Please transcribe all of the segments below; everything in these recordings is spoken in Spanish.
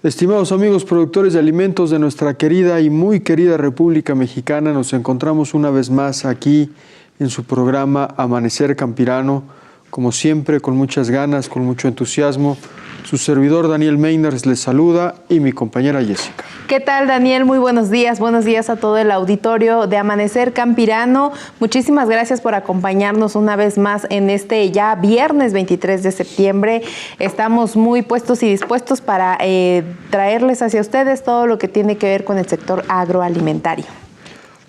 Estimados amigos productores de alimentos de nuestra querida y muy querida República Mexicana, nos encontramos una vez más aquí en su programa Amanecer Campirano, como siempre con muchas ganas, con mucho entusiasmo. Su servidor Daniel Meiners les saluda y mi compañera Jessica. ¿Qué tal, Daniel? Muy buenos días a todo el auditorio de Amanecer Campirano. Muchísimas gracias por acompañarnos una vez más en este ya viernes 23 de septiembre. Estamos muy puestos y dispuestos para traerles hacia ustedes todo lo que tiene que ver con el sector agroalimentario.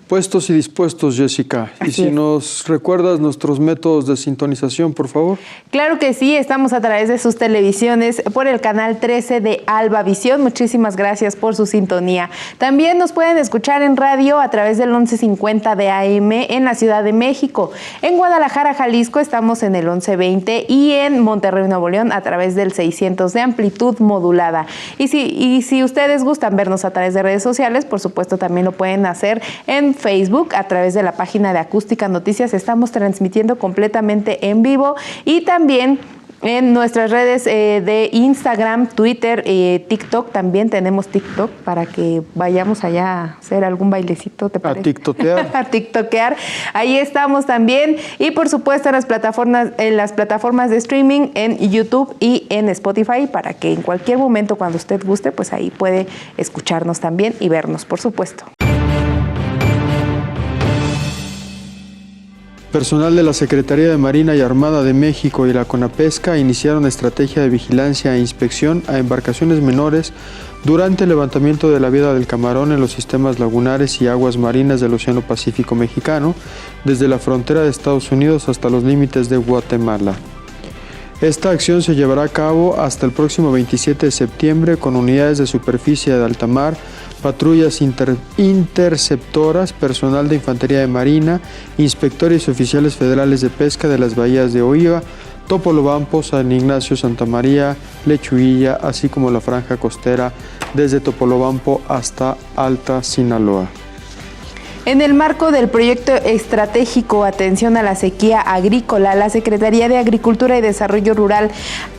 Puestos y dispuestos, Jessica. Y si nos recuerdas nuestros métodos de sintonización, por favor. Claro que sí, estamos a través de sus televisiones por el canal 13 de Alba Visión. Muchísimas gracias por su sintonía. También nos pueden escuchar en radio a través del 1150 de AM en la Ciudad de México. En Guadalajara, Jalisco, estamos en el 1120 y en Monterrey, Nuevo León, a través del 600 de amplitud modulada. Y si ustedes gustan vernos a través de redes sociales, por supuesto también lo pueden hacer en Facebook, a través de la página de Acústica Noticias. Estamos transmitiendo completamente en vivo y también en nuestras redes de Instagram, Twitter, TikTok. También tenemos TikTok para que vayamos allá a hacer algún bailecito, ¿te parece? A tiktokear. A tiktokear. Ahí estamos también. Y por supuesto en las plataformas de streaming, en YouTube y en Spotify, para que en cualquier momento, cuando usted guste, pues ahí puede escucharnos también y vernos, por supuesto. Personal de la Secretaría de Marina y Armada de México y la CONAPESCA iniciaron estrategia de vigilancia e inspección a embarcaciones menores durante el levantamiento de la vida del camarón en los sistemas lagunares y aguas marinas del Océano Pacífico mexicano, desde la frontera de Estados Unidos hasta los límites de Guatemala. Esta acción se llevará a cabo hasta el próximo 27 de septiembre con unidades de superficie de alta mar, patrullas interceptoras, personal de Infantería de Marina, inspectores y oficiales federales de pesca de las bahías de Oiva, Topolobampo, San Ignacio, Santa María, Lechuguilla, así como la franja costera desde Topolobampo hasta Alta Sinaloa. En el marco del proyecto estratégico Atención a la Sequía Agrícola, la Secretaría de Agricultura y Desarrollo Rural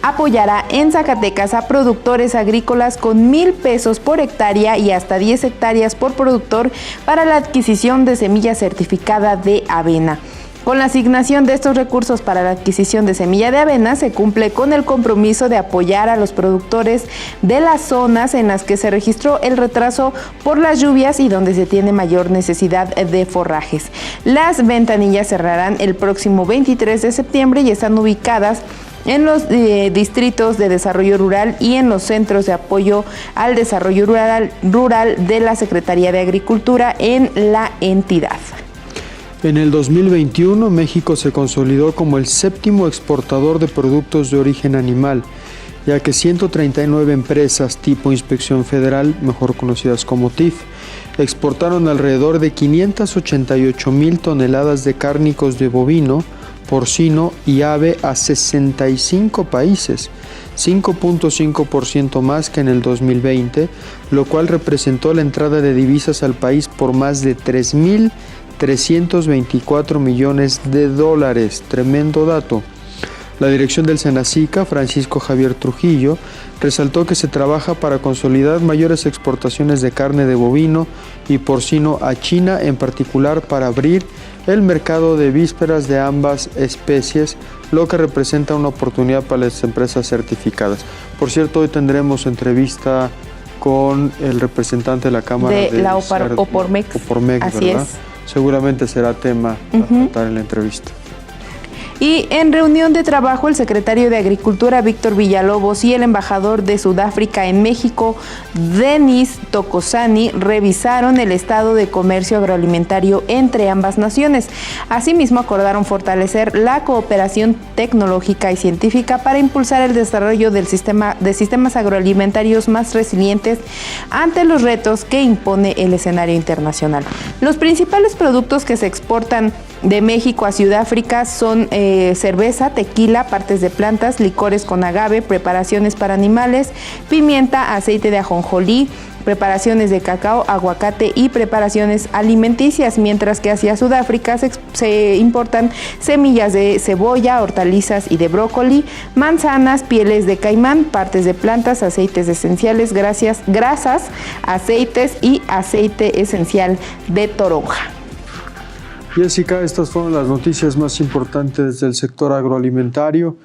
apoyará en Zacatecas a productores agrícolas con 1,000 pesos por hectárea y hasta 10 hectáreas por productor para la adquisición de semilla certificada de avena. Con la asignación de estos recursos para la adquisición de semilla de avena, se cumple con el compromiso de apoyar a los productores de las zonas en las que se registró el retraso por las lluvias y donde se tiene mayor necesidad de forrajes. Las ventanillas cerrarán el próximo 23 de septiembre y están ubicadas en los distritos de desarrollo rural y en los centros de apoyo al desarrollo rural de la Secretaría de Agricultura en la entidad. En el 2021, México se consolidó como el séptimo exportador de productos de origen animal, ya que 139 empresas tipo Inspección Federal, mejor conocidas como TIF, exportaron alrededor de 588,000 toneladas de cárnicos de bovino, porcino y ave a 65 países, 5.5% más que en el 2020, lo cual representó la entrada de divisas al país por más de 3.324 millones de dólares. Tremendo dato. La dirección del Senacica, Francisco Javier Trujillo, resaltó que se trabaja para consolidar mayores exportaciones de carne de bovino y porcino a China, en particular para abrir el mercado de vísperas de ambas especies, lo que representa una oportunidad para las empresas certificadas. Por cierto, hoy tendremos entrevista con el representante de la Cámara de la Opormex. Así ¿verdad? Es. Seguramente será tema a tratar en la entrevista. Y en reunión de trabajo, el secretario de Agricultura, Víctor Villalobos, y el embajador de Sudáfrica en México, Denis Tokosani, revisaron el estado de comercio agroalimentario entre ambas naciones. Asimismo, acordaron fortalecer la cooperación tecnológica y científica para impulsar el desarrollo de sistemas agroalimentarios más resilientes ante los retos que impone el escenario internacional. Los principales productos que se exportan de México a Sudáfrica son cerveza, tequila, partes de plantas, licores con agave, preparaciones para animales, pimienta, aceite de ajonjolí, preparaciones de cacao, aguacate y preparaciones alimenticias, mientras que hacia Sudáfrica se importan semillas de cebolla, hortalizas y de brócoli, manzanas, pieles de caimán, partes de plantas, aceites esenciales, grasas, aceites y aceite esencial de toronja. Jessica, estas fueron las noticias más importantes del sector agroalimentario.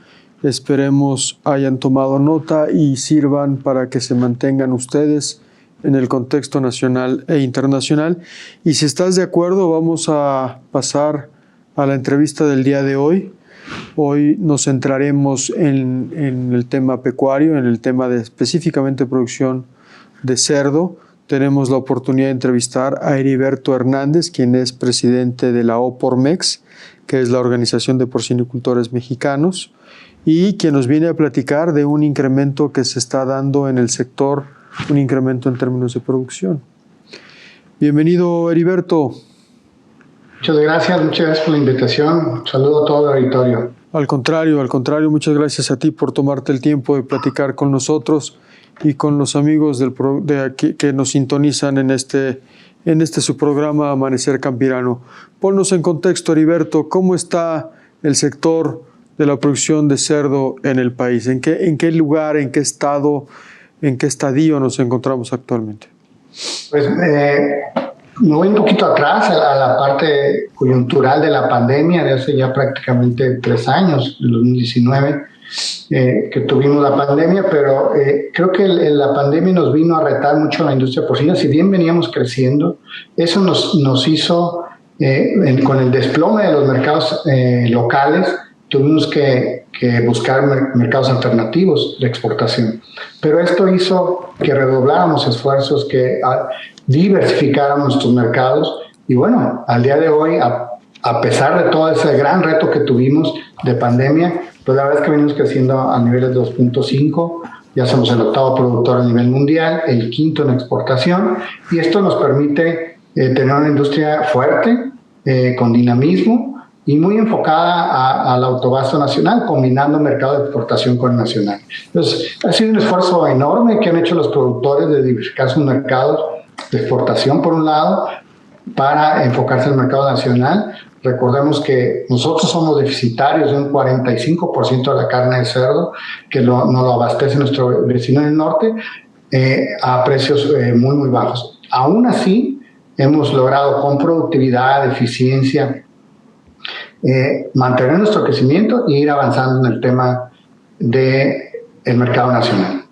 Esperemos hayan tomado nota y sirvan para que se mantengan ustedes en el contexto nacional e internacional. Y si estás de acuerdo, vamos a pasar a la entrevista del día de hoy. Hoy nos centraremos en el tema pecuario, en el tema de específicamente producción de cerdo. Tenemos la oportunidad de entrevistar a Heriberto Hernández, quien es presidente de la OPORMEX, que es la Organización de Porcinicultores Mexicanos, y quien nos viene a platicar de un incremento que se está dando en el sector, un incremento en términos de producción. Bienvenido, Heriberto. Muchas gracias por la invitación. Un saludo a todo el auditorio. Al contrario, muchas gracias a ti por tomarte el tiempo de platicar con nosotros y con los amigos de aquí que nos sintonizan en este su programa Amanecer Campirano. Ponnos en contexto, Heriberto, ¿cómo está el sector de la producción de cerdo en el país? ¿En qué lugar, en qué estado, en qué estadio nos encontramos actualmente? Pues me voy un poquito atrás a la parte coyuntural de la pandemia de hace ya prácticamente 3 años, el 2019, que tuvimos la pandemia, pero creo que la pandemia nos vino a retar mucho a la industria porcina. Si bien veníamos creciendo, eso nos hizo, con el desplome de los mercados locales, tuvimos que buscar mercados alternativos de exportación. Pero esto hizo que redobláramos esfuerzos, que diversificáramos nuestros mercados. Y bueno, al día de hoy, a pesar de todo ese gran reto que tuvimos de pandemia, pues la verdad es que venimos creciendo a niveles de 2.5, ya somos el 8º productor a nivel mundial, el 5º en exportación, y esto nos permite tener una industria fuerte, con dinamismo, y muy enfocada al autobasto nacional, combinando mercado de exportación con el nacional. Entonces, ha sido un esfuerzo enorme que han hecho los productores de diversificar sus mercados de exportación, por un lado, para enfocarse en el mercado nacional. Recordemos que nosotros somos deficitarios de un 45% de la carne de cerdo, que nos lo abastece nuestro vecino en el norte, a precios muy bajos. Aún así, hemos logrado con productividad, eficiencia, mantener nuestro crecimiento e ir avanzando en el tema del mercado nacional.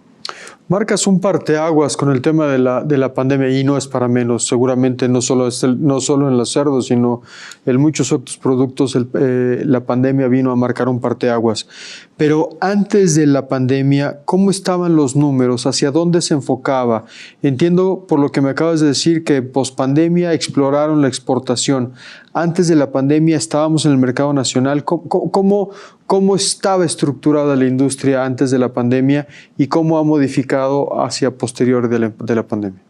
Marcas un parteaguas con el tema de la pandemia, y no es para menos. Seguramente no solo en los cerdos, sino en muchos otros productos la pandemia vino a marcar un parteaguas. Pero antes de la pandemia, ¿cómo estaban los números? ¿Hacia dónde se enfocaba? Entiendo por lo que me acabas de decir que pospandemia exploraron la exportación. Antes de la pandemia estábamos en el mercado nacional. ¿Cómo estaba estructurada la industria antes de la pandemia y cómo ha modificado hacia posterior de la pandemia?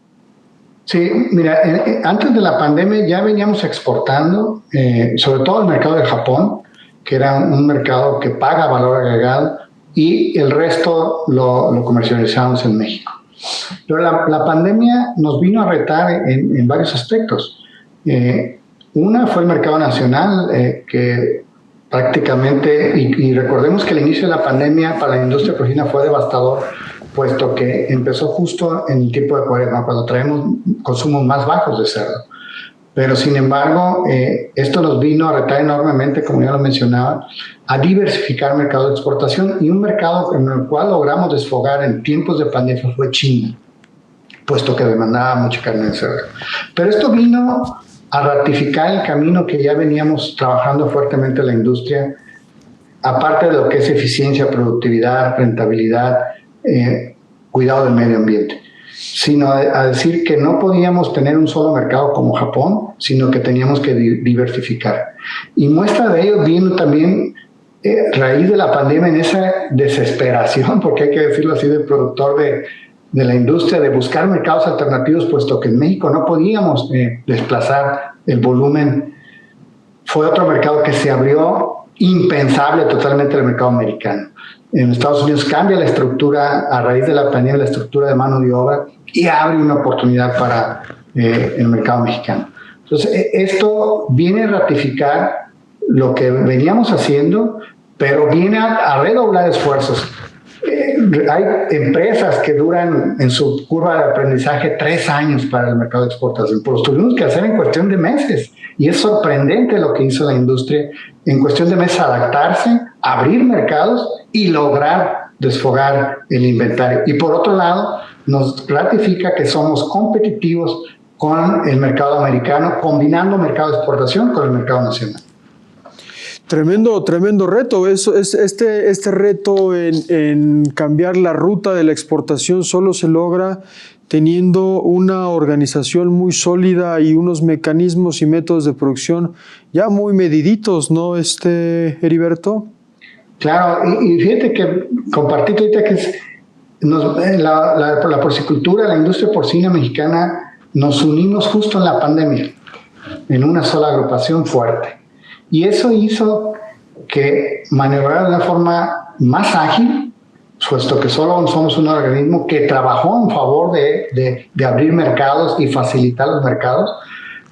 Sí, mira, antes de la pandemia ya veníamos exportando, sobre todo el mercado de Japón, que era un mercado que paga valor agregado, y el resto lo comercializamos en México. Pero la pandemia nos vino a retar en varios aspectos. Una fue el mercado nacional, que prácticamente, y recordemos que el inicio de la pandemia para la industria porcina fue devastador, puesto que empezó justo en el tiempo de Cuaresma, cuando traemos consumos más bajos de cerdo. Pero sin embargo, esto nos vino a retar enormemente, como ya lo mencionaba, a diversificar mercados de exportación, y un mercado en el cual logramos desfogar en tiempos de pandemia fue China, puesto que demandaba mucha carne de cerdo. Pero esto vino a ratificar el camino que ya veníamos trabajando fuertemente en la industria, aparte de lo que es eficiencia, productividad, rentabilidad, cuidado del medio ambiente, sino a decir que no podíamos tener un solo mercado como Japón, sino que teníamos que diversificar. Y muestra de ello vino también raíz de la pandemia, en esa desesperación, porque hay que decirlo así, del productor de la industria, de buscar mercados alternativos, puesto que en México no podíamos desplazar el volumen fue otro mercado que se abrió impensable totalmente el mercado americano. En Estados Unidos cambia la estructura a raíz de la pandemia, la estructura de mano de obra, y abre una oportunidad para el mercado mexicano. Entonces, esto viene a ratificar lo que veníamos haciendo, pero viene a redoblar esfuerzos. Hay empresas que duran en su curva de aprendizaje 3 años para el mercado de exportación, pero los tuvimos que hacer en cuestión de meses. Y es sorprendente lo que hizo la industria en cuestión de meses, adaptarse, abrir mercados y lograr desfogar el inventario. Y por otro lado, nos ratifica que somos competitivos con el mercado americano, combinando mercado de exportación con el mercado nacional. Tremendo reto. Este reto en cambiar la ruta de la exportación solo se logra teniendo una organización muy sólida y unos mecanismos y métodos de producción ya muy mediditos, ¿no, Heriberto? Claro, y fíjate que compartí ahorita que la porcicultura, la industria porcina mexicana, nos unimos justo en la pandemia, en una sola agrupación fuerte. Y eso hizo que maniobrara de una forma más ágil, puesto que solo somos un organismo que trabajó en favor de abrir mercados y facilitar los mercados.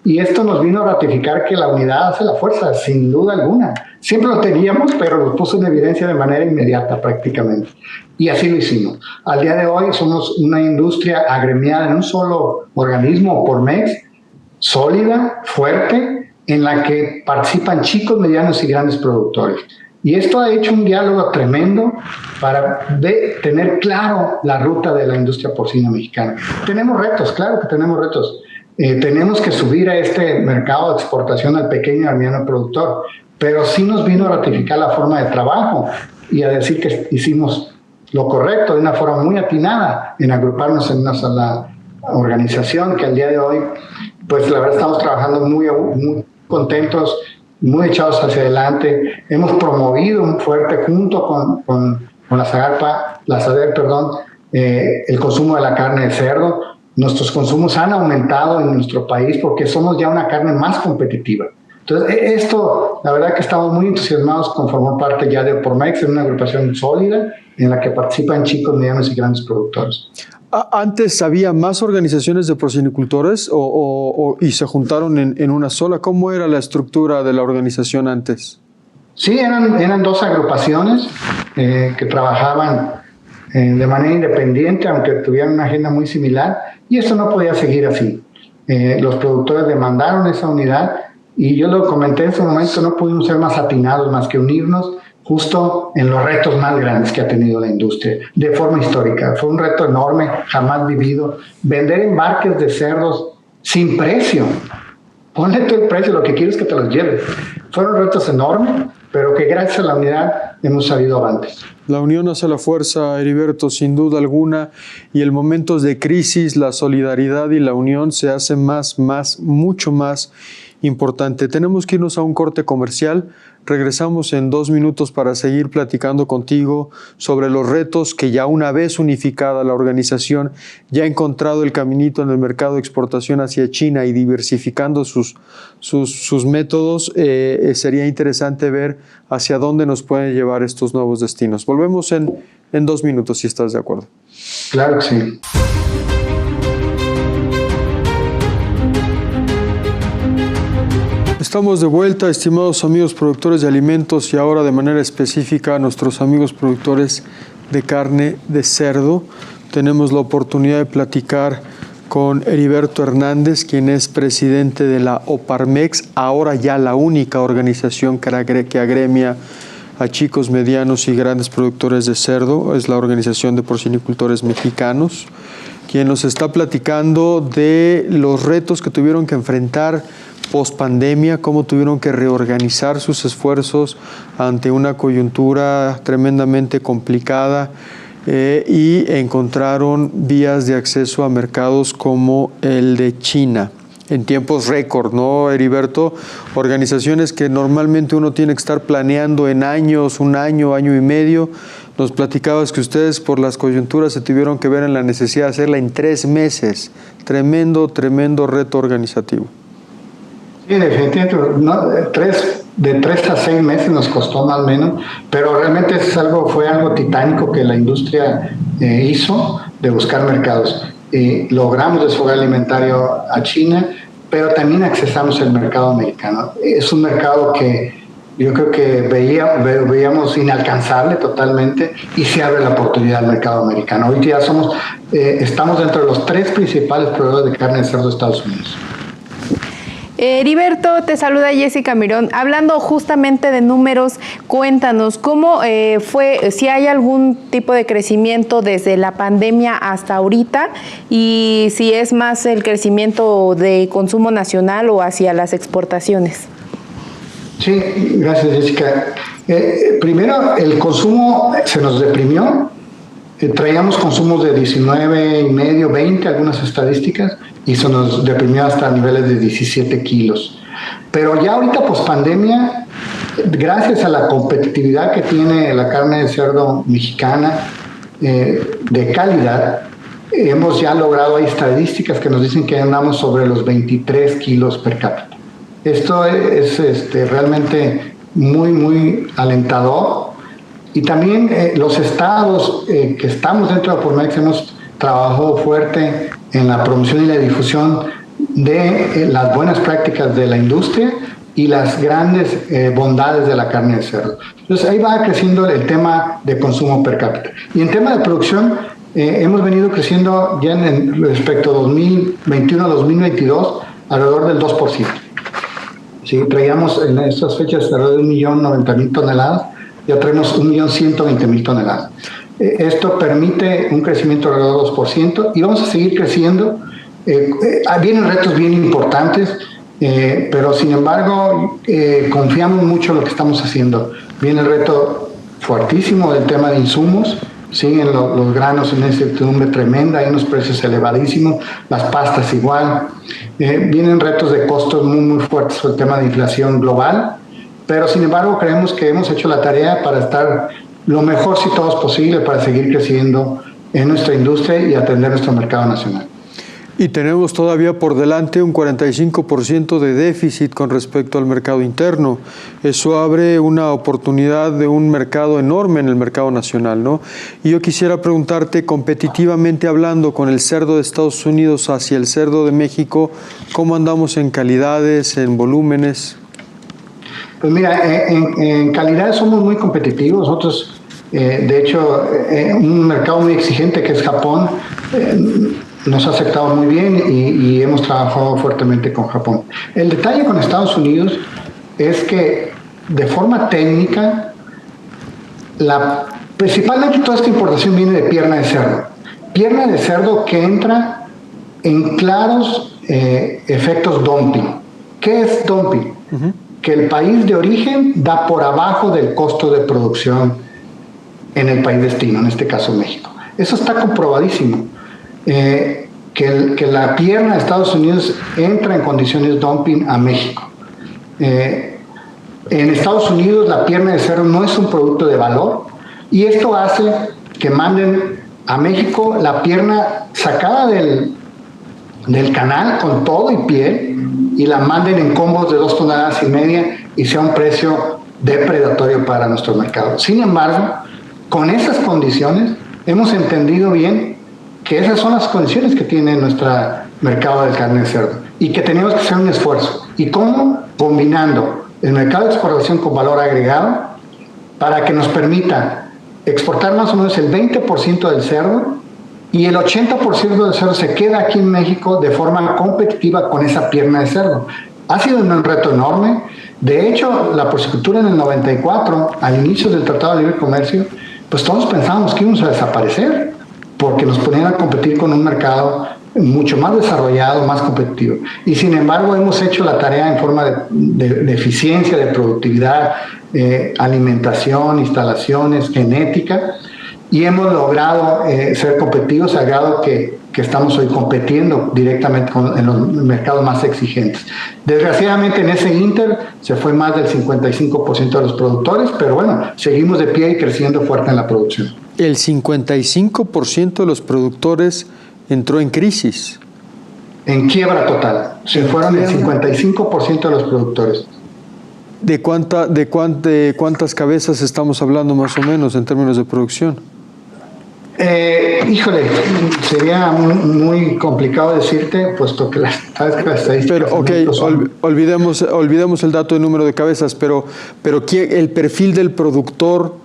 Y esto nos vino a ratificar que la unidad hace la fuerza, sin duda alguna. Siempre lo teníamos, pero lo puso en evidencia de manera inmediata prácticamente. Y así lo hicimos. Al día de hoy somos una industria agremiada en un solo organismo, Pormex, sólida, fuerte, en la que participan chicos, medianos y grandes productores. Y esto ha hecho un diálogo tremendo para tener claro la ruta de la industria porcina mexicana. Tenemos retos, claro que tenemos retos. Tenemos que subir a este mercado de exportación al pequeño y mediano productor, pero sí nos vino a ratificar la forma de trabajo y a decir que hicimos lo correcto de una forma muy atinada en agruparnos en una sola organización, que al día de hoy, pues la verdad estamos trabajando muy contentos, muy echados hacia adelante. Hemos promovido un fuerte junto con la SADER, el consumo de la carne de cerdo. Nuestros consumos han aumentado en nuestro país porque somos ya una carne más competitiva. Entonces, esto, la verdad que estamos muy entusiasmados con formar parte ya de Pormex, en una agrupación sólida en la que participan chicos, medianos y grandes productores. ¿Antes había más organizaciones de porcinicultores y se juntaron en una sola? ¿Cómo era la estructura de la organización antes? Sí, eran 2 agrupaciones que trabajaban de manera independiente, aunque tuvieran una agenda muy similar, y esto no podía seguir así. Los productores demandaron esa unidad y yo lo comenté en ese momento, no pudimos ser más atinados, más que unirnos justo en los retos más grandes que ha tenido la industria, de forma histórica. Fue un reto enorme, jamás vivido. Vender embarques de cerdos sin precio. Ponle tú el precio, lo que quieres que te los lleves. Fueron retos enormes, pero que gracias a la unidad hemos salido avantes. La unión hace la fuerza, Heriberto, sin duda alguna, y en momentos de crisis la solidaridad y la unión se hace mucho más importante. Tenemos que irnos a un corte comercial. Regresamos en 2 minutos para seguir platicando contigo sobre los retos que ya una vez unificada la organización ya ha encontrado el caminito en el mercado de exportación hacia China y diversificando sus métodos. Sería interesante ver hacia dónde nos pueden llevar estos nuevos destinos. Volvemos en 2 minutos, si estás de acuerdo. Claro que sí. Estamos de vuelta, estimados amigos productores de alimentos y ahora de manera específica a nuestros amigos productores de carne de cerdo. Tenemos la oportunidad de platicar con Heriberto Hernández, quien es presidente de la Oparmex, ahora ya la única organización que agremia a chicos, medianos y grandes productores de cerdo. Es la Organización de Porcinicultores Mexicanos, quien nos está platicando de los retos que tuvieron que enfrentar post-pandemia, cómo tuvieron que reorganizar sus esfuerzos ante una coyuntura tremendamente complicada y encontraron vías de acceso a mercados como el de China en tiempos récord, ¿no, Heriberto? Organizaciones que normalmente uno tiene que estar planeando en años, un año, año y medio. Nos platicabas que ustedes por las coyunturas se tuvieron que ver en la necesidad de hacerla en 3 meses. Tremendo reto organizativo. Sí, definitivamente, no, de 3 a 6 meses nos costó más o menos, pero realmente fue algo titánico que la industria hizo de buscar mercados. Logramos desfogar alimentario a China, pero también accesamos el mercado americano. Es un mercado que yo creo que veíamos inalcanzable totalmente, y se abre la oportunidad al mercado americano. Hoy ya estamos dentro de los 3 principales proveedores de carne de cerdo de Estados Unidos. Heriberto, te saluda Jessica Mirón. Hablando justamente de números, cuéntanos cómo fue, si hay algún tipo de crecimiento desde la pandemia hasta ahorita, y si es más el crecimiento de consumo nacional o hacia las exportaciones. Sí, gracias, Jessica. Primero, el consumo se nos deprimió. Traíamos consumos de 19,5, 20, algunas estadísticas, y se nos deprimió hasta niveles de 17 kilos. Pero ya ahorita, pospandemia, gracias a la competitividad que tiene la carne de cerdo mexicana de calidad, hemos ya logrado, hay estadísticas que nos dicen que andamos sobre los 23 kilos per cápita. Esto es realmente muy, muy alentador. Y también los estados que estamos dentro de Pormex hemos trabajado fuerte en la promoción y la difusión de las buenas prácticas de la industria y las grandes bondades de la carne de cerdo. Entonces ahí va creciendo el tema de consumo per cápita. Y en tema de producción, hemos venido creciendo ya respecto a 2021 a 2022 alrededor del 2%. Sí, traíamos en estas fechas alrededor de 1.090.000 toneladas, ya traemos 1.120.000 toneladas. Esto permite un crecimiento alrededor del 2%, y vamos a seguir creciendo. Vienen retos bien importantes, pero sin embargo confiamos mucho en lo que estamos haciendo. Viene el reto fuertísimo del tema de insumos. Siguen los granos en una incertidumbre tremenda, hay unos precios elevadísimos, las pastas igual. Vienen retos de costos muy, muy fuertes por el tema de inflación global, pero sin embargo creemos que hemos hecho la tarea para estar lo mejor situados posible para seguir creciendo en nuestra industria y atender nuestro mercado nacional. Y tenemos todavía por delante un 45% de déficit con respecto al mercado interno. Eso abre una oportunidad de un mercado enorme en el mercado nacional, ¿no? Y yo quisiera preguntarte, competitivamente hablando, con el cerdo de Estados Unidos hacia el cerdo de México, ¿cómo andamos en calidades, en volúmenes? Pues mira, en calidad somos muy competitivos. Nosotros, de hecho, un mercado muy exigente que es Japón, nos ha aceptado muy bien y hemos trabajado fuertemente con Japón. El detalle con Estados Unidos es que de forma técnica, principalmente toda esta importación viene de pierna de cerdo. Pierna de cerdo que entra en claros efectos dumping. ¿Qué es dumping? Que el país de origen da por abajo del costo de producción en el país destino, en este caso México. Eso está comprobadísimo. Que la pierna de Estados Unidos entra en condiciones dumping a México. En Estados Unidos la pierna de cerdo no es un producto de valor, y esto hace que manden a México la pierna sacada del canal con todo y piel, y la manden en combos de 2,5 toneladas y sea un precio depredatorio para nuestro mercado. Sin embargo, con esas condiciones hemos entendido bien que esas son las condiciones que tiene nuestro mercado de carne de cerdo y que tenemos que hacer un esfuerzo. ¿Y cómo? Combinando el mercado de exportación con valor agregado para que nos permita exportar más o menos el 20% del cerdo, y el 80% del cerdo se queda aquí en México de forma competitiva con esa pierna de cerdo. Ha sido un reto enorme. De hecho, la porcicultura en el 94, al inicio del Tratado de Libre Comercio, pues todos pensábamos que íbamos a desaparecer, porque nos ponían a competir con un mercado mucho más desarrollado, más competitivo. Y sin embargo hemos hecho la tarea en forma de eficiencia, de productividad, alimentación, instalaciones, genética, y hemos logrado ser competitivos al grado que estamos hoy compitiendo directamente en los mercados más exigentes. Desgraciadamente en ese inter se fue más del 55% de los productores, pero bueno, seguimos de pie y creciendo fuerte en la producción. El 55% de los productores entró en crisis. en quiebra total. Se fueron el 55% de los productores. ¿De cuántas cabezas estamos hablando más o menos en términos de producción? Híjole, sería muy complicado decirte, puesto que sabes que las estadísticas... Pero, olvidemos el dato de número de cabezas, pero el perfil del productor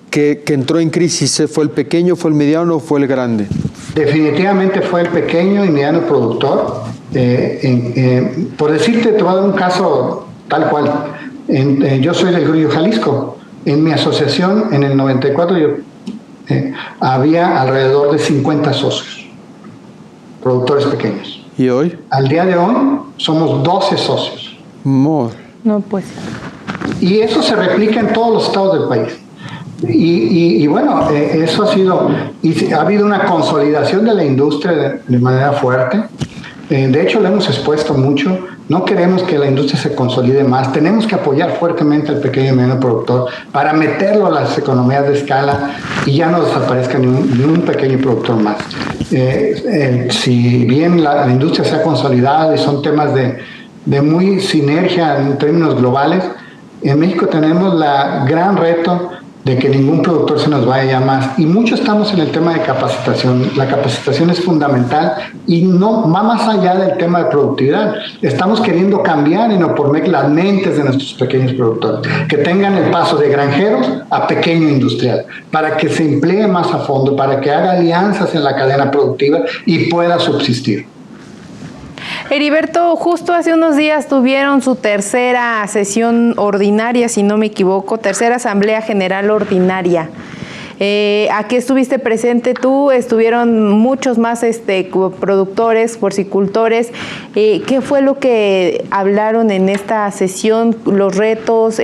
que entró en crisis, ¿fue el pequeño, fue el mediano o fue el grande? Definitivamente fue el pequeño y mediano productor. Por decirte, te voy a dar un caso tal cual. Yo soy del Grullo Jalisco. En mi asociación, en el 94, había alrededor de 50 socios, productores pequeños. ¿Y hoy? Al día de hoy somos 12 socios. No, pues. Y eso se replica en todos los estados del país. Y bueno, eso ha sido, y ha habido una consolidación de la industria de manera fuerte. De hecho, lo hemos expuesto mucho. No queremos que la industria se consolide más. Tenemos que apoyar fuertemente al pequeño y mediano productor para meterlo a las economías de escala y ya no desaparezca ni un pequeño productor más. Si bien la industria se ha consolidado y son temas de muy sinergia en términos globales, en México tenemos la gran reto de que ningún productor se nos vaya ya más. Y mucho estamos en el tema de capacitación. La capacitación es fundamental y no va más allá del tema de productividad. Estamos queriendo cambiar en Opormex las mentes de nuestros pequeños productores, que tengan el paso de granjeros a pequeño industrial, para que se emplee más a fondo, para que haga alianzas en la cadena productiva y pueda subsistir. Heriberto, justo hace unos días tuvieron su tercera sesión ordinaria, si no me equivoco, tercera Asamblea General Ordinaria. Aquí estuviste presente tú, estuvieron muchos más productores, porcicultores. ¿Qué fue lo que hablaron en esta sesión, los retos,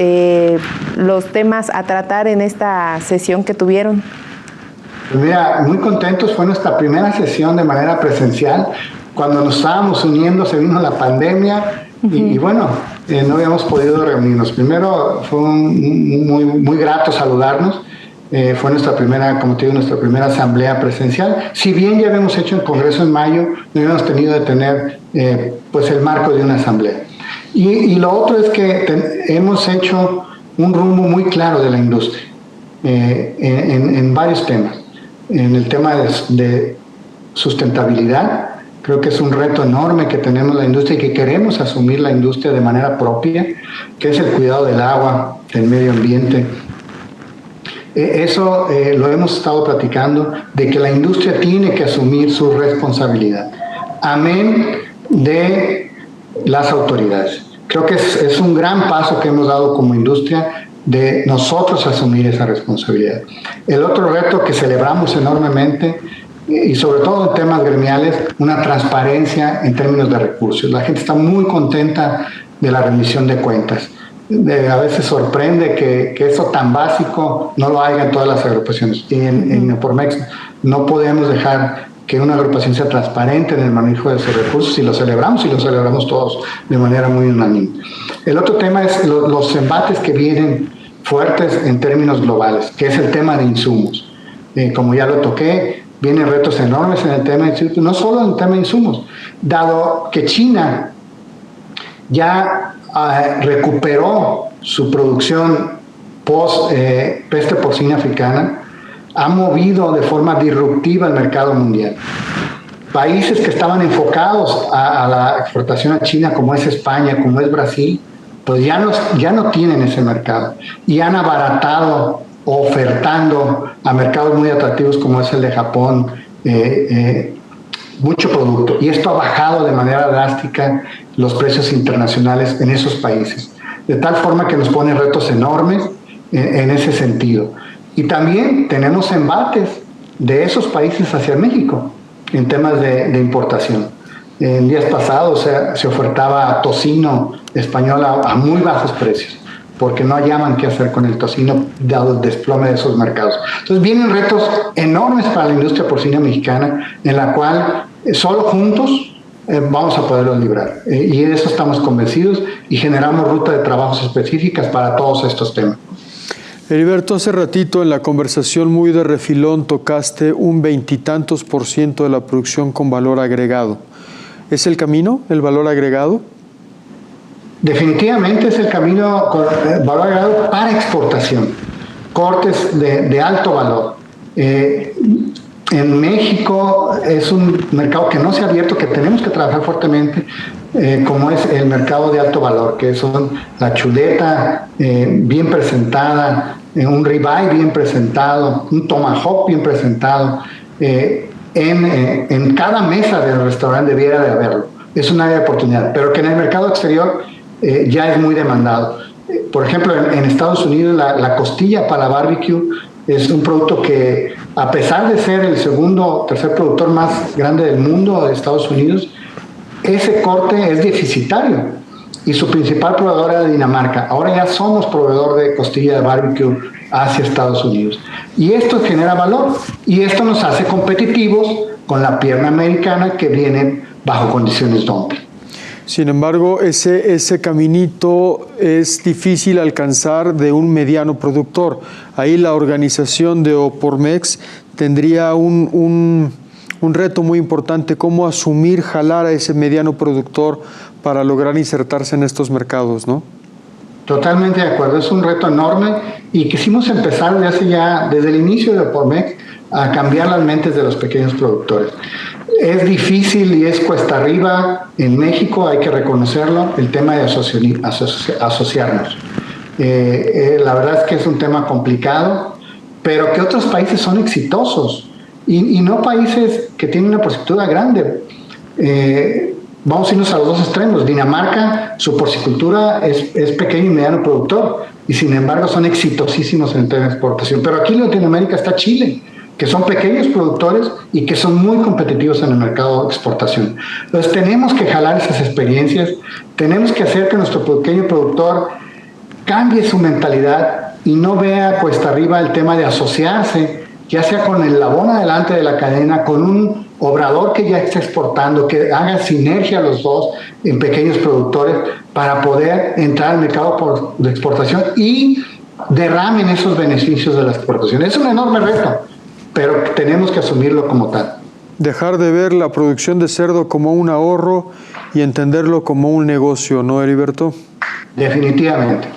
los temas a tratar en esta sesión que tuvieron? Pues mira, muy contentos, fue nuestra primera sesión de manera presencial. Cuando nos estábamos uniendo se vino la pandemia y bueno, no habíamos podido reunirnos. Primero fue muy grato saludarnos. Fue nuestra primera, como te digo, nuestra primera asamblea presencial. Si bien ya habíamos hecho el congreso en mayo, no habíamos tenido de tener pues el marco de una asamblea. Y lo otro es que hemos hecho un rumbo muy claro de la industria en varios temas. En el tema de sustentabilidad, creo que es un reto enorme que tenemos la industria y que queremos asumir la industria de manera propia, que es el cuidado del agua, del medio ambiente. Eso lo hemos estado platicando, de que la industria tiene que asumir su responsabilidad, amén de las autoridades. Creo que es un gran paso que hemos dado como industria de nosotros asumir esa responsabilidad. El otro reto que celebramos enormemente, y sobre todo en temas gremiales, una transparencia en términos de recursos. La gente está muy contenta de la rendición de cuentas. A veces sorprende que eso tan básico no lo haya en todas las agrupaciones. Y en Opormex no podemos dejar que una agrupación sea transparente en el manejo de sus recursos, y lo celebramos todos de manera muy unánime. El otro tema es los embates que vienen fuertes en términos globales, que es el tema de insumos. Como ya lo toqué, vienen retos enormes en el tema de insumos, no solo en el tema de insumos, dado que China ya recuperó su producción post peste porcina africana, ha movido de forma disruptiva el mercado mundial. Países que estaban enfocados a la exportación a China, como es España, como es Brasil, pues ya no tienen ese mercado y han abaratado, ofertando a mercados muy atractivos como es el de Japón, mucho producto. Y esto ha bajado de manera drástica los precios internacionales en esos países, de tal forma que nos pone retos enormes en ese sentido. Y también tenemos embates de esos países hacia México en temas de importación. En días pasados se ofertaba tocino español a muy bajos precios, porque no hallaban qué hacer con el tocino dado el desplome de esos mercados. Entonces vienen retos enormes para la industria porcina mexicana, en la cual solo juntos vamos a poderlos librar. Y de eso estamos convencidos y generamos rutas de trabajos específicas para todos estos temas. Heriberto, hace ratito en la conversación muy de refilón tocaste un 20 y tantos % de la producción con valor agregado. ¿Es el camino, el valor agregado? Definitivamente es el camino con valor agregado para exportación, cortes de alto valor. En México es un mercado que no se ha abierto, que tenemos que trabajar fuertemente, como es el mercado de alto valor, que son la chuleta bien presentada, un ribeye bien presentado, un tomahawk bien presentado. En cada mesa del restaurante debiera de haberlo. Es un área de oportunidad, pero que en el mercado exterior ya es muy demandado. Por ejemplo, en Estados Unidos la costilla para barbecue es un producto que, a pesar de ser el segundo o tercer productor más grande del mundo de Estados Unidos, ese corte es deficitario y su principal proveedor era Dinamarca. Ahora ya somos proveedor de costilla de barbecue hacia Estados Unidos. Y esto genera valor y esto nos hace competitivos con la pierna americana que viene bajo condiciones dumping. Sin embargo, ese caminito es difícil alcanzar de un mediano productor. Ahí la organización de Opormex tendría un reto muy importante, cómo asumir, jalar a ese mediano productor para lograr insertarse en estos mercados, ¿no? Totalmente de acuerdo, es un reto enorme y quisimos empezar desde el inicio de Opormex a cambiar las mentes de los pequeños productores. Es difícil y es cuesta arriba en México, hay que reconocerlo, el tema de asociarnos. La verdad es que es un tema complicado, pero que otros países son exitosos y no países que tienen una porcicultura grande. Vamos a irnos a los dos extremos. Dinamarca, su porcicultura es pequeño y mediano productor y sin embargo son exitosísimos en el tema de exportación. Pero aquí en Latinoamérica está Chile, que son pequeños productores y que son muy competitivos en el mercado de exportación. Entonces tenemos que jalar esas experiencias, tenemos que hacer que nuestro pequeño productor cambie su mentalidad y no vea cuesta arriba el tema de asociarse, ya sea con el eslabón adelante de la cadena, con un obrador que ya está exportando, que haga sinergia los dos en pequeños productores para poder entrar al mercado de exportación y derramen esos beneficios de la exportación. Es un enorme reto, pero tenemos que asumirlo como tal. Dejar de ver la producción de cerdo como un ahorro y entenderlo como un negocio, ¿no, Heriberto? Definitivamente.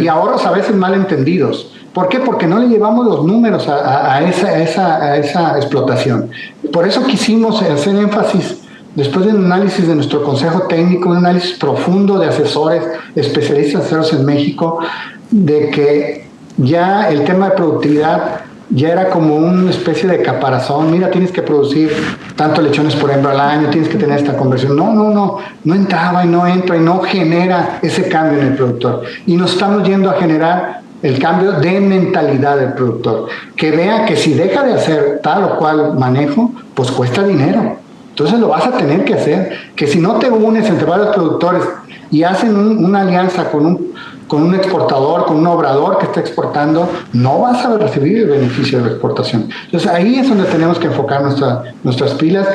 Y ahorros a veces mal entendidos. ¿Por qué? Porque no le llevamos los números a esa explotación. Por eso quisimos hacer énfasis, después de un análisis de nuestro consejo técnico, un análisis profundo de asesores, especialistas en cerdos en México, de que ya el tema de productividad ya era como una especie de caparazón. Mira, tienes que producir tantos lechones por hembra al año, tienes que tener esta conversión. No entraba y no entra y no genera ese cambio en el productor. Y nos estamos yendo a generar el cambio de mentalidad del productor, que vea que si deja de hacer tal o cual manejo, pues cuesta dinero. Entonces lo vas a tener que hacer, que si no te unes entre varios productores y hacen una alianza con un exportador, con un obrador que está exportando, no vas a recibir el beneficio de la exportación. Entonces ahí es donde tenemos que enfocar nuestras pilas,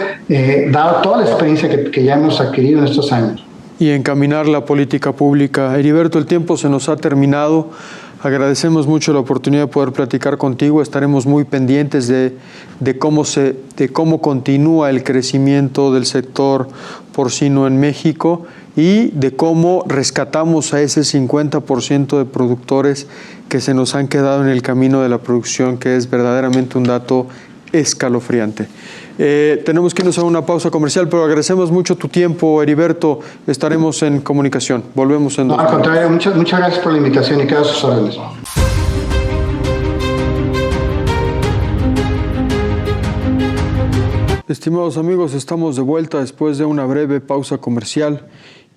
dado toda la experiencia que ya hemos adquirido en estos años. Y encaminar la política pública. Heriberto, el tiempo se nos ha terminado. Agradecemos mucho la oportunidad de poder platicar contigo. Estaremos muy pendientes de cómo continúa el crecimiento del sector porcino en México y de cómo rescatamos a ese 50% de productores que se nos han quedado en el camino de la producción, que es verdaderamente un dato escalofriante. Tenemos que irnos a una pausa comercial, pero agradecemos mucho tu tiempo, Heriberto. Estaremos en comunicación. Volvemos en 2 minutos. Al contrario, muchas gracias por la invitación y quedo a sus órdenes. Estimados amigos, estamos de vuelta después de una breve pausa comercial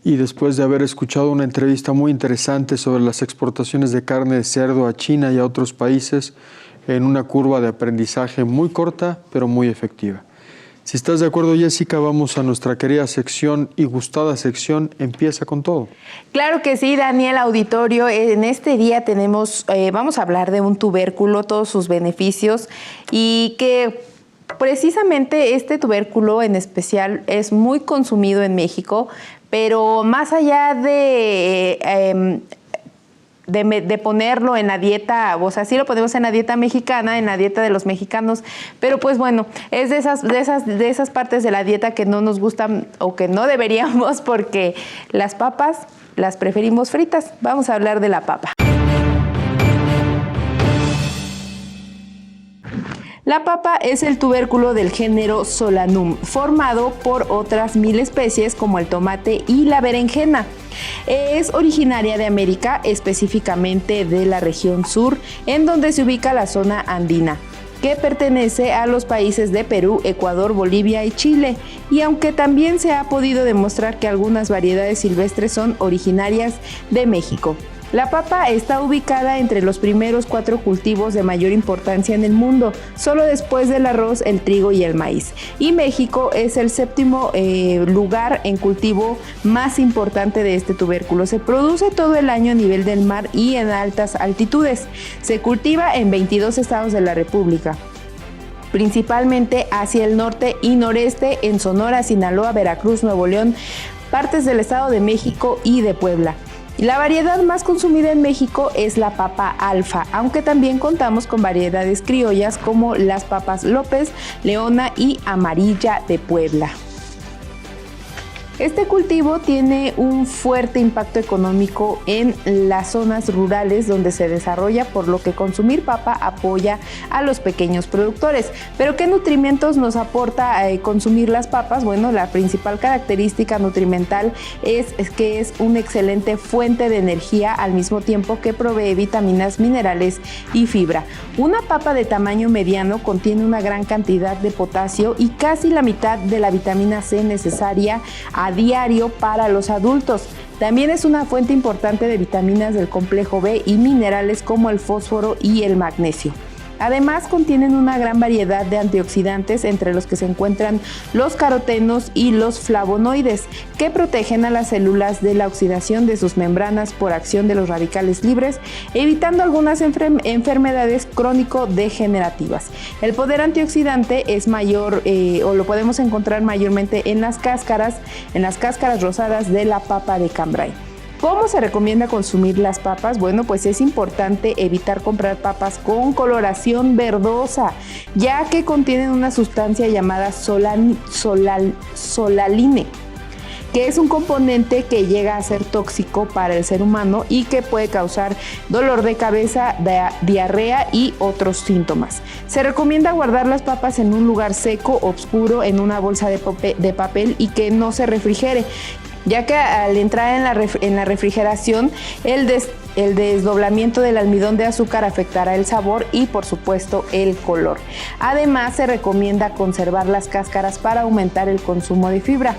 y después de haber escuchado una entrevista muy interesante sobre las exportaciones de carne de cerdo a China y a otros países en una curva de aprendizaje muy corta, pero muy efectiva. Si estás de acuerdo, Jessica, vamos a nuestra querida sección y gustada sección Empieza con todo. Claro que sí, Daniel, auditorio. En este día vamos a hablar de un tubérculo, todos sus beneficios y que precisamente este tubérculo en especial es muy consumido en México, pero más allá de de ponerlo en la dieta, o sea, sí lo ponemos en la dieta mexicana, en la dieta de los mexicanos, pero pues bueno, es de esas partes de la dieta que no nos gustan o que no deberíamos, porque las papas las preferimos fritas. Vamos a hablar de la papa. La papa es el tubérculo del género Solanum, formado por otras 1000 especies como el tomate y la berenjena. Es originaria de América, específicamente de la región sur, en donde se ubica la zona andina, que pertenece a los países de Perú, Ecuador, Bolivia y Chile, y aunque también se ha podido demostrar que algunas variedades silvestres son originarias de México. La papa está ubicada entre los primeros 4 cultivos de mayor importancia en el mundo, solo después del arroz, el trigo y el maíz. Y México es el 7º lugar en cultivo más importante de este tubérculo. Se produce todo el año a nivel del mar y en altas altitudes. Se cultiva en 22 estados de la República, principalmente hacia el norte y noreste, en Sonora, Sinaloa, Veracruz, Nuevo León, partes del Estado de México y de Puebla. La variedad más consumida en México es la papa alfa, aunque también contamos con variedades criollas como las papas López, Leona y Amarilla de Puebla. Este cultivo tiene un fuerte impacto económico en las zonas rurales donde se desarrolla, por lo que consumir papa apoya a los pequeños productores. ¿Pero qué nutrimentos nos aporta consumir las papas? Bueno, la principal característica nutrimental es que es una excelente fuente de energía, al mismo tiempo que provee vitaminas, minerales y fibra. Una papa de tamaño mediano contiene una gran cantidad de potasio y casi la mitad de la vitamina C necesaria a diario para los adultos. También es una fuente importante de vitaminas del complejo B y minerales como el fósforo y el magnesio. Además, contienen una gran variedad de antioxidantes, entre los que se encuentran los carotenos y los flavonoides, que protegen a las células de la oxidación de sus membranas por acción de los radicales libres, evitando algunas enfermedades crónico-degenerativas. El poder antioxidante es mayor, o lo podemos encontrar mayormente en las cáscaras rosadas de la papa de cambray. ¿Cómo se recomienda consumir las papas? Bueno, pues es importante evitar comprar papas con coloración verdosa, ya que contienen una sustancia llamada solaline, que es un componente que llega a ser tóxico para el ser humano y que puede causar dolor de cabeza, diarrea y otros síntomas. Se recomienda guardar las papas en un lugar seco, oscuro, en una bolsa de papel y que no se refrigere, ya que al entrar en la refrigeración, el desdoblamiento del almidón de azúcar afectará el sabor y, por supuesto, el color. Además, se recomienda conservar las cáscaras para aumentar el consumo de fibra.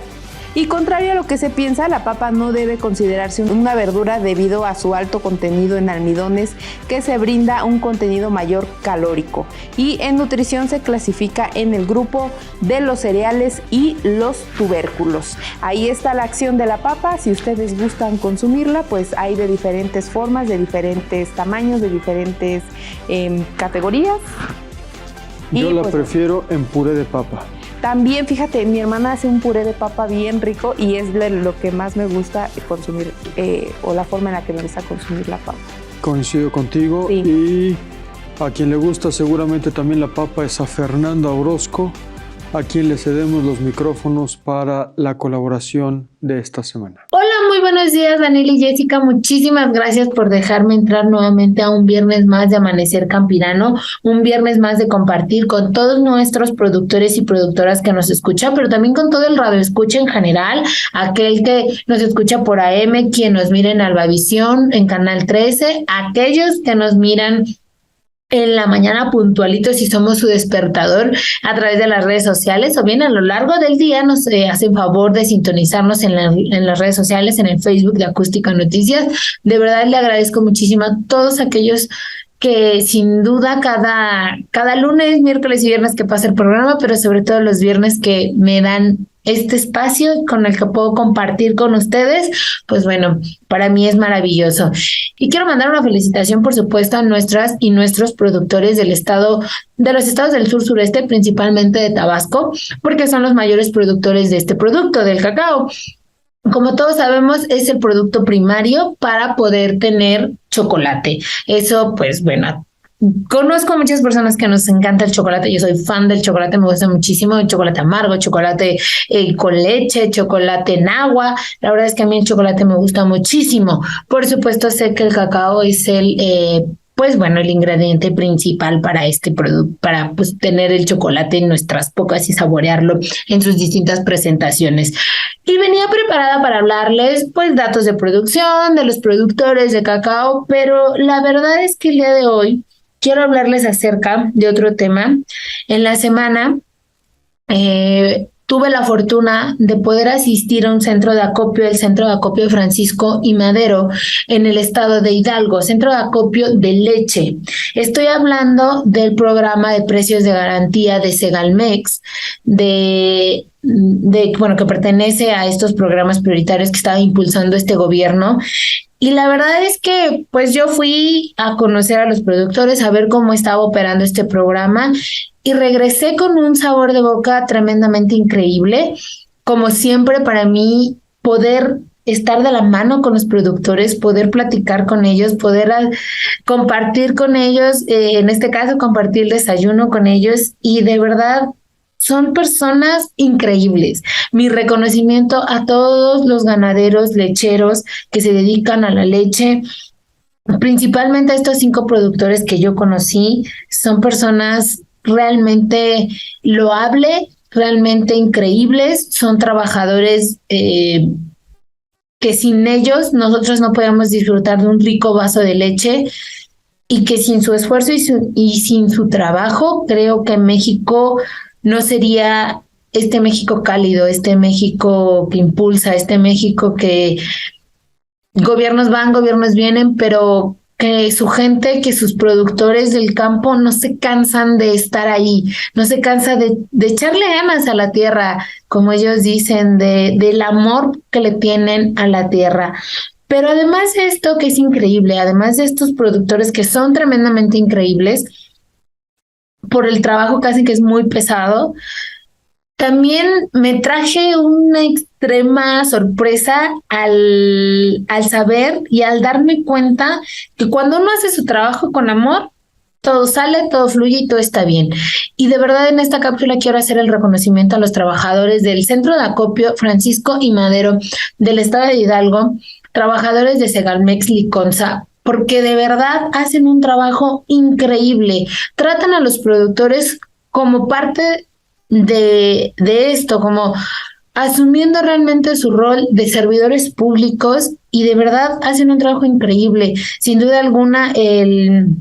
Y contrario a lo que se piensa, la papa no debe considerarse una verdura debido a su alto contenido en almidones, que se brinda un contenido mayor calórico. Y en nutrición se clasifica en el grupo de los cereales y los tubérculos. Ahí está la acción de la papa. Si ustedes gustan consumirla, pues hay de diferentes formas, de diferentes tamaños, de diferentes categorías. Yo la prefiero en puré de papa. También, fíjate, mi hermana hace un puré de papa bien rico y es lo que más me gusta consumir, o la forma en la que me gusta consumir la papa. Coincido contigo. Sí. Y a quien le gusta seguramente también la papa es a Fernanda Orozco, a quien le cedemos los micrófonos para la colaboración de esta semana. Hola, muy buenos días, Daniel y Jessica. Muchísimas gracias por dejarme entrar nuevamente a un viernes más de Amanecer Campirano, un viernes más de compartir con todos nuestros productores y productoras que nos escuchan, pero también con todo el radio escucha en general, aquel que nos escucha por AM, quien nos mira en Albavisión, en Canal 13, aquellos que nos miran en la mañana puntualitos si somos su despertador a través de las redes sociales, o bien a lo largo del día nos hacen favor de sintonizarnos en las redes sociales, en el Facebook de Acústica Noticias. De verdad le agradezco muchísimo a todos aquellos que sin duda cada lunes, miércoles y viernes que pasa el programa, pero sobre todo los viernes que me dan este espacio con el que puedo compartir con ustedes, pues bueno, para mí es maravilloso. Y quiero mandar una felicitación, por supuesto, a nuestras y nuestros productores de los estados del sur sureste, principalmente de Tabasco, porque son los mayores productores de este producto, del cacao. como todos sabemos, es el producto primario para poder tener chocolate. Eso, pues bueno, conozco a muchas personas que nos encanta el chocolate. Yo soy fan del chocolate, me gusta muchísimo el chocolate amargo, chocolate con leche, chocolate en agua. La verdad es que a mí el chocolate me gusta muchísimo. Por supuesto, sé que el cacao es pues bueno, el ingrediente principal para este producto, para pues tener el chocolate en nuestras bocas y saborearlo en sus distintas presentaciones. Y venía preparada para hablarles pues datos de producción, de los productores de cacao, pero la verdad es que el día de hoy quiero hablarles acerca de otro tema. En la semana tuve la fortuna de poder asistir a un centro de acopio, el Centro de Acopio Francisco y Madero, en el estado de Hidalgo, centro de acopio de leche. Estoy hablando del programa de precios de garantía de Segalmex, bueno, que pertenece a estos programas prioritarios que estaba impulsando este gobierno. Y la verdad es que pues yo fui a conocer a los productores, a ver cómo estaba operando este programa y regresé con un sabor de boca tremendamente increíble. Como siempre, para mí, poder estar de la mano con los productores, poder platicar con ellos, poder compartir con ellos, en este caso compartir el desayuno con ellos, y de verdad son personas increíbles. Mi reconocimiento a todos los ganaderos lecheros que se dedican a la leche, principalmente a estos 5 productores que yo conocí. Son personas realmente loables, realmente increíbles. Son trabajadores que sin ellos nosotros no podemos disfrutar de un rico vaso de leche, y que sin su esfuerzo y sin su trabajo, creo que México no sería este México cálido, este México que impulsa, este México que gobiernos van, gobiernos vienen, pero que su gente, que sus productores del campo no se cansan de estar ahí, no se cansa de echarle ganas a la tierra, como ellos dicen, del amor que le tienen a la tierra. Pero además de esto, que es increíble, además de estos productores que son tremendamente increíbles, por el trabajo que hacen, que es muy pesado, también me traje una extrema sorpresa al saber y al darme cuenta que cuando uno hace su trabajo con amor, todo sale, todo fluye y todo está bien. Y de verdad, en esta cápsula quiero hacer el reconocimiento a los trabajadores del Centro de Acopio Francisco y Madero del estado de Hidalgo, trabajadores de Segalmex Liconza, porque de verdad hacen un trabajo increíble. Tratan a los productores como parte de esto, como asumiendo realmente su rol de servidores públicos, y de verdad hacen un trabajo increíble. Sin duda alguna, el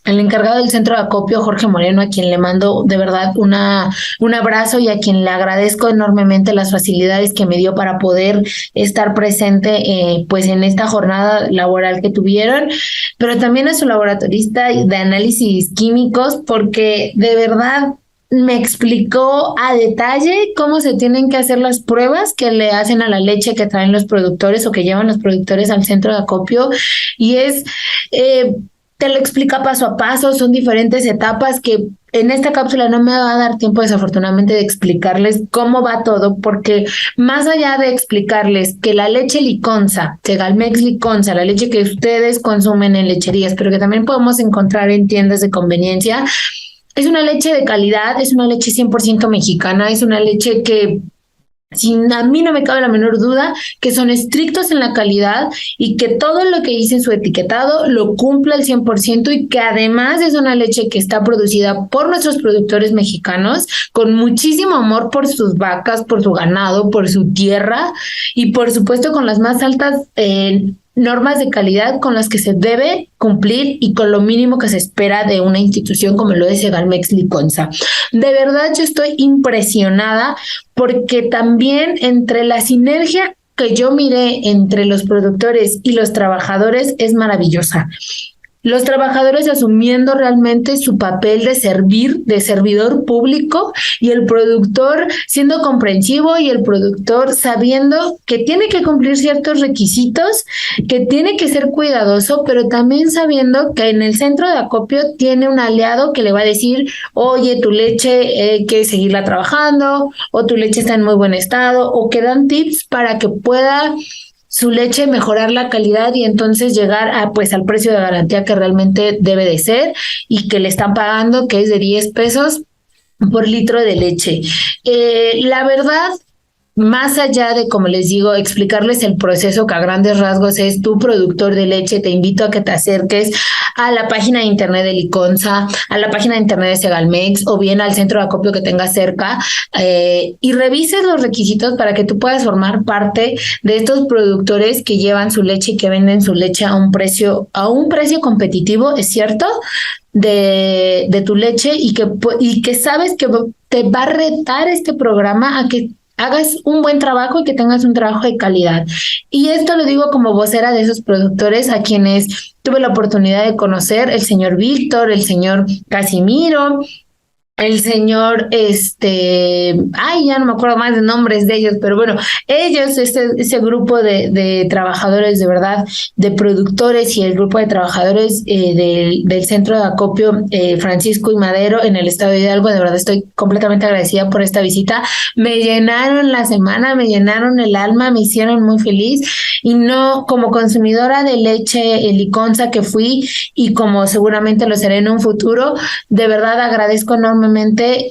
encargado del centro de acopio, Jorge Moreno, a quien le mando de verdad un abrazo y a quien le agradezco enormemente las facilidades que me dio para poder estar presente pues en esta jornada laboral que tuvieron, pero también a su laboratorista de análisis químicos, porque de verdad me explicó a detalle cómo se tienen que hacer las pruebas que le hacen a la leche que traen los productores o que llevan los productores al centro de acopio, y te lo explica paso a paso. Son diferentes etapas que en esta cápsula no me va a dar tiempo, desafortunadamente, de explicarles cómo va todo, porque más allá de explicarles que la leche Liconza, Segalmex Liconza, la leche que ustedes consumen en lecherías, pero que también podemos encontrar en tiendas de conveniencia, es una leche de calidad, es una leche 100% mexicana, es una leche que a mí no me cabe la menor duda que son estrictos en la calidad y que todo lo que dice en su etiquetado lo cumple al 100%, y que además es una leche que está producida por nuestros productores mexicanos con muchísimo amor por sus vacas, por su ganado, por su tierra, y por supuesto con las más altas normas de calidad con las que se debe cumplir y con lo mínimo que se espera de una institución como lo es Segalmex Liconza. De verdad, yo estoy impresionada, porque también entre la sinergia que yo miré entre los productores y los trabajadores es maravillosa. los trabajadores asumiendo realmente su papel de servir, de servidor público, y el productor siendo comprensivo y el productor sabiendo que tiene que cumplir ciertos requisitos, que tiene que ser cuidadoso, pero también sabiendo que en el centro de acopio tiene un aliado que le va a decir, oye, tu leche hay que seguirla trabajando, o tu leche está en muy buen estado, o que dan tips para que pueda su leche mejorar la calidad y entonces llegar a, pues, al precio de garantía que realmente debe de ser y que le están pagando, que es de 10 pesos por litro de leche. La verdad, más allá de, como les digo, explicarles el proceso que a grandes rasgos es tu productor de leche, te invito a que te acerques a la página de internet de Liconza, a la página de internet de Segalmex o bien al centro de acopio que tengas cerca y revises los requisitos para que tú puedas formar parte de estos productores que llevan su leche y que venden su leche a un precio competitivo, es cierto, de tu leche y que sabes que te va a retar este programa a que hagas un buen trabajo y que tengas un trabajo de calidad. Y esto lo digo como vocera de esos productores a quienes tuve la oportunidad de conocer, el señor Víctor, el señor Casimiro, el señor, ya no me acuerdo más de nombres de ellos, pero bueno, ellos, ese grupo de trabajadores de verdad, de productores y el grupo de trabajadores del centro de acopio Francisco y Madero en el estado de Hidalgo, de verdad estoy completamente agradecida por esta visita. Me llenaron la semana, me llenaron el alma, me hicieron muy feliz y no como consumidora de leche Liconza que fui y como seguramente lo seré en un futuro, de verdad agradezco enormemente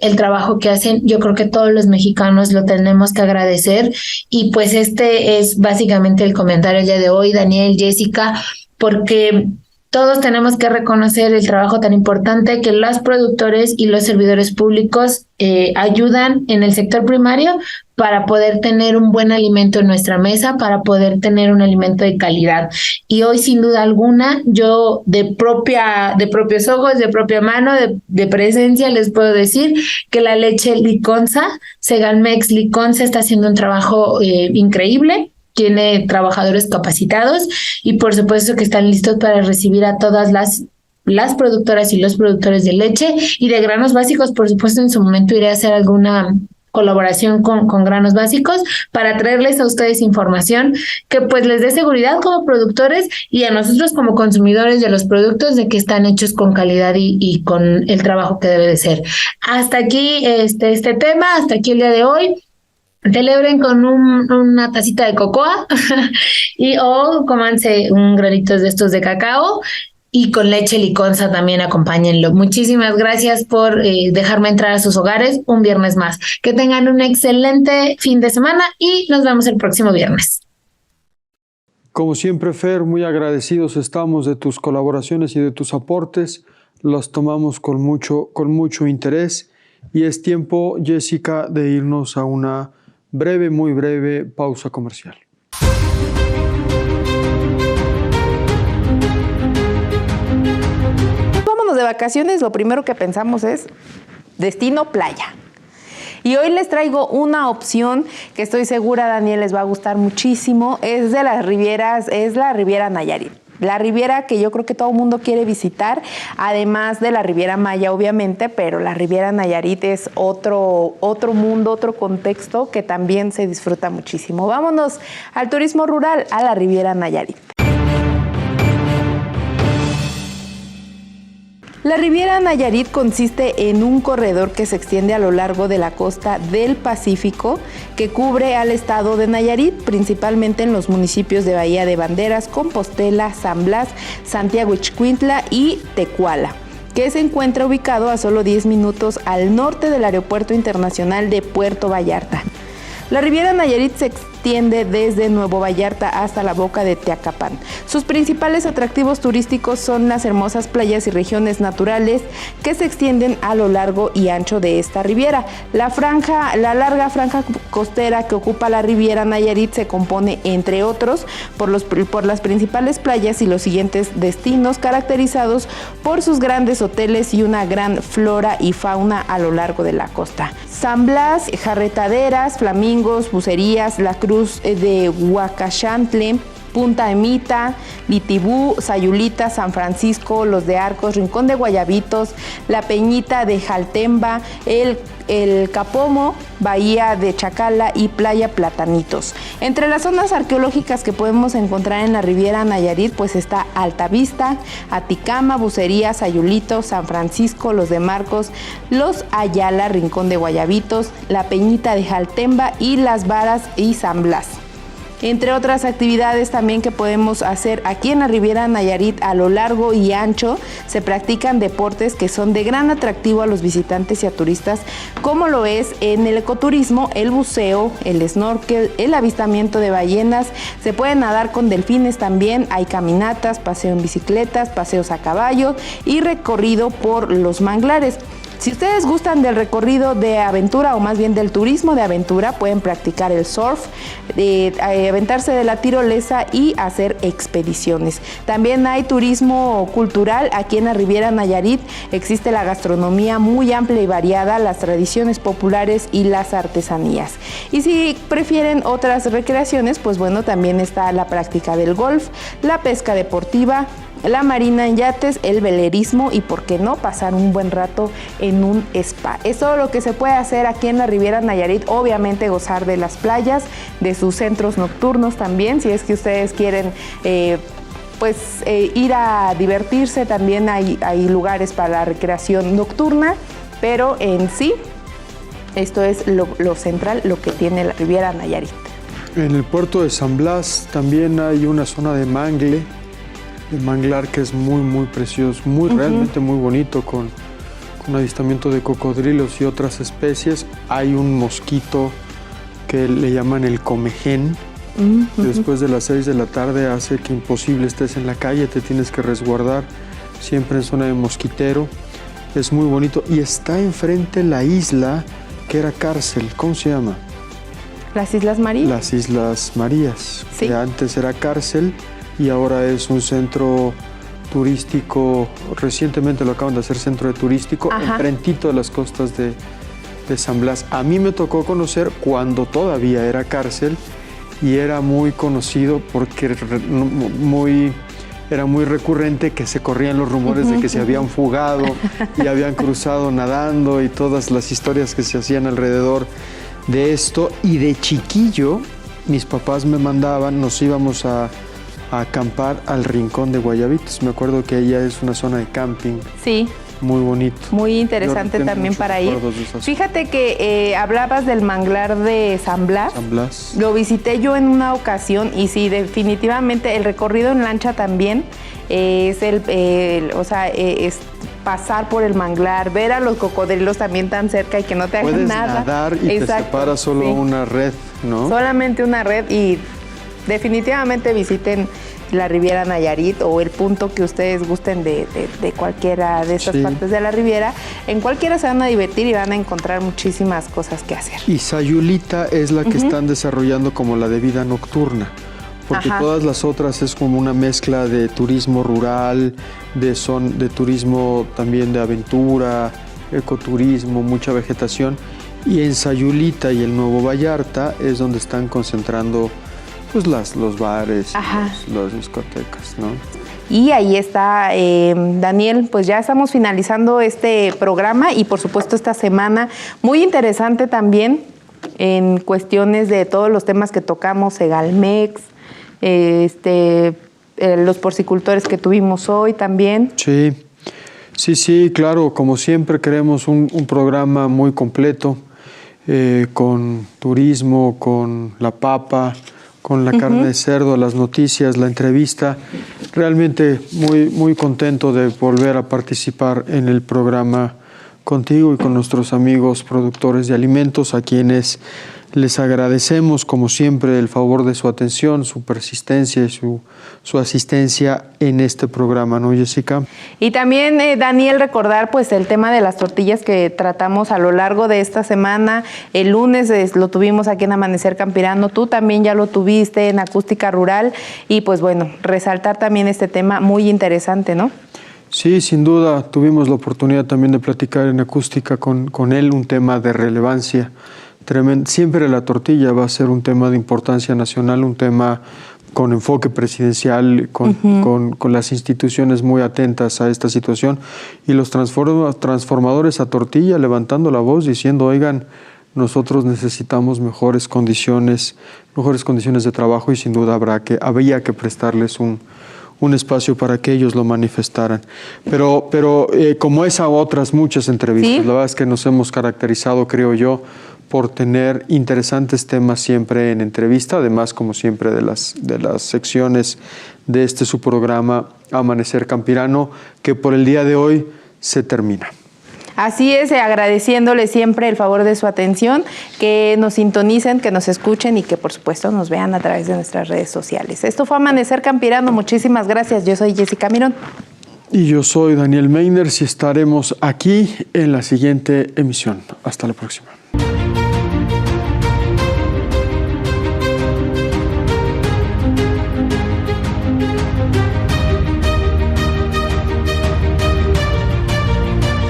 el trabajo que hacen. Yo creo que todos los mexicanos lo tenemos que agradecer y pues este es básicamente el comentario el día de hoy, Daniel, Jessica, porque todos tenemos que reconocer el trabajo tan importante que los productores y los servidores públicos ayudan en el sector primario para poder tener un buen alimento en nuestra mesa, para poder tener un alimento de calidad. Y hoy, sin duda alguna, yo de propios ojos, de propia mano, de presencia, les puedo decir que la leche Liconza, Segalmex Liconza, está haciendo un trabajo increíble. Tiene trabajadores capacitados y por supuesto que están listos para recibir a todas las productoras y los productores de leche y de granos básicos. Por supuesto, en su momento iré a hacer alguna colaboración con granos básicos para traerles a ustedes información que pues les dé seguridad como productores y a nosotros como consumidores de los productos de que están hechos con calidad y con el trabajo que debe de ser. Hasta aquí este tema, hasta aquí el día de hoy. Celebren con una tacita de cocoa o cómanse un granito de estos de cacao y con leche Liconza también acompáñenlo. Muchísimas gracias por dejarme entrar a sus hogares un viernes más. Que tengan un excelente fin de semana y nos vemos el próximo viernes. Como siempre, Fer, muy agradecidos estamos de tus colaboraciones y de tus aportes. Las tomamos con mucho interés y es tiempo, Jessica, de irnos a una muy breve pausa comercial. Vámonos de vacaciones, lo primero que pensamos es destino playa. Y hoy les traigo una opción que estoy segura, Daniel, les va a gustar muchísimo. Es de las Rivieras, es la Riviera Nayarit. La Riviera que yo creo que todo el mundo quiere visitar, además de la Riviera Maya, obviamente, pero la Riviera Nayarit es otro mundo, otro contexto que también se disfruta muchísimo. Vámonos al turismo rural, a la Riviera Nayarit. La Riviera Nayarit consiste en un corredor que se extiende a lo largo de la costa del Pacífico, que cubre al estado de Nayarit, principalmente en los municipios de Bahía de Banderas, Compostela, San Blas, Santiago Ixcuintla y Tecuala, que se encuentra ubicado a solo 10 minutos al norte del Aeropuerto Internacional de Puerto Vallarta. La Riviera Nayarit se extiende desde Nuevo Vallarta hasta la boca de Teacapán. Sus principales atractivos turísticos son las hermosas playas y regiones naturales que se extienden a lo largo y ancho de esta riviera. La larga franja costera que ocupa la Riviera Nayarit se compone, entre otros, por las principales playas y los siguientes destinos, caracterizados por sus grandes hoteles y una gran flora y fauna a lo largo de la costa. San Blas, jarretaderas, flamingos, bucerías, la Cruz de Huacachantle, Punta Emita, Litibú, Sayulita, San Francisco, Los de Arcos, Rincón de Guayabitos, La Peñita de Jaltemba, el Capomo, Bahía de Chacala y Playa Platanitos. Entre las zonas arqueológicas que podemos encontrar en la Riviera Nayarit, pues está Altavista, Aticama, Bucería, Sayulito, San Francisco, Los de Marcos, Los Ayala, Rincón de Guayabitos, La Peñita de Jaltemba y Las Varas y San Blas. Entre otras actividades también que podemos hacer aquí en la Riviera Nayarit a lo largo y ancho, se practican deportes que son de gran atractivo a los visitantes y a turistas, como lo es en el ecoturismo, el buceo, el snorkel, el avistamiento de ballenas, se puede nadar con delfines también, hay caminatas, paseo en bicicletas, paseos a caballo y recorrido por los manglares. Si ustedes gustan del recorrido de aventura o más bien del turismo de aventura, pueden practicar el surf, aventarse de la tirolesa y hacer expediciones. También hay turismo cultural aquí en la Riviera Nayarit. Existe la gastronomía muy amplia y variada, las tradiciones populares y las artesanías. Y si prefieren otras recreaciones, pues bueno, también está la práctica del golf, la pesca deportiva, la marina en yates, el velerismo y, por qué no, pasar un buen rato en un spa. Es todo lo que se puede hacer aquí en la Riviera Nayarit. Obviamente gozar de las playas, de sus centros nocturnos también, si es que ustedes quieren ir a divertirse. También hay lugares para la recreación nocturna, pero en sí, esto es lo central, lo que tiene la Riviera Nayarit. En el puerto de San Blas también hay una zona de manglar que es muy precioso, realmente muy bonito, con avistamiento de cocodrilos y otras especies. Hay un mosquito que le llaman el comején. Después de las 6 de la tarde hace que imposible estés en la calle, te tienes que resguardar siempre en zona de mosquitero. Es muy bonito y está enfrente la isla que era cárcel. ¿Cómo se llama? ¿Las Islas Marías? Las Islas Marías, sí. Que antes era cárcel y ahora es un centro turístico. Recientemente lo acaban de hacer centro turístico, enfrentito de las costas de San Blas. A mí me tocó conocer cuando todavía era cárcel y era muy conocido porque era muy recurrente que se corrían los rumores de que se habían fugado y habían cruzado nadando y todas las historias que se hacían alrededor de esto. Y de chiquillo mis papás me mandaban, nos íbamos a acampar al Rincón de Guayabitos. Me acuerdo que ella es una zona de camping. Sí. Muy bonito. Muy interesante también para ir. Fíjate que hablabas del manglar de San Blas. San Blas. Lo visité yo en una ocasión y sí, definitivamente el recorrido en lancha también es es pasar por el manglar, ver a los cocodrilos también tan cerca y que no te hagan nada. Puedes nadar y te separa solo una red, ¿no? Solamente una red, y definitivamente visiten la Riviera Nayarit o el punto que ustedes gusten de cualquiera de estas partes de la Riviera. En cualquiera se van a divertir y van a encontrar muchísimas cosas que hacer. Y Sayulita es la que están desarrollando como la de vida nocturna, porque todas las otras es como una mezcla de turismo rural, de turismo también de aventura, ecoturismo, mucha vegetación. Y en Sayulita y el Nuevo Vallarta es donde están concentrando pues los bares, las discotecas, ¿no? Y ahí está, Daniel, pues ya estamos finalizando este programa y por supuesto esta semana muy interesante también en cuestiones de todos los temas que tocamos, Segalmex, los porcicultores que tuvimos hoy también. Sí, claro, como siempre queremos un programa muy completo, con turismo, con la papa, con la carne de cerdo, las noticias, la entrevista. Realmente muy contento de volver a participar en el programa contigo y con nuestros amigos productores de alimentos, a quienes les agradecemos como siempre el favor de su atención, su persistencia y su asistencia en este programa, ¿no, Jessica? Y también, Daniel, recordar pues el tema de las tortillas que tratamos a lo largo de esta semana. El lunes lo tuvimos aquí en Amanecer Campirano, tú también ya lo tuviste en Acústica Rural y pues bueno, resaltar también este tema muy interesante, ¿no? Sí, sin duda, tuvimos la oportunidad también de platicar en Acústica con él, un tema de relevancia tremenda. Siempre la tortilla va a ser un tema de importancia nacional, un tema con enfoque presidencial, con las instituciones muy atentas a esta situación, y los transformadores a tortilla levantando la voz diciendo, oigan, nosotros necesitamos mejores condiciones de trabajo, y sin duda había que prestarles un espacio para que ellos lo manifestaran. Pero como esa otras muchas entrevistas, ¿sí? La verdad es que nos hemos caracterizado, creo yo, por tener interesantes temas siempre en entrevista, además, como siempre, de las secciones de su programa Amanecer Campirano, que por el día de hoy se termina. Así es, agradeciéndole siempre el favor de su atención, que nos sintonicen, que nos escuchen y que por supuesto nos vean a través de nuestras redes sociales. Esto fue Amanecer Campirano, muchísimas gracias. Yo soy Jessica Mirón. Y yo soy Daniel Meiners y estaremos aquí en la siguiente emisión. Hasta la próxima.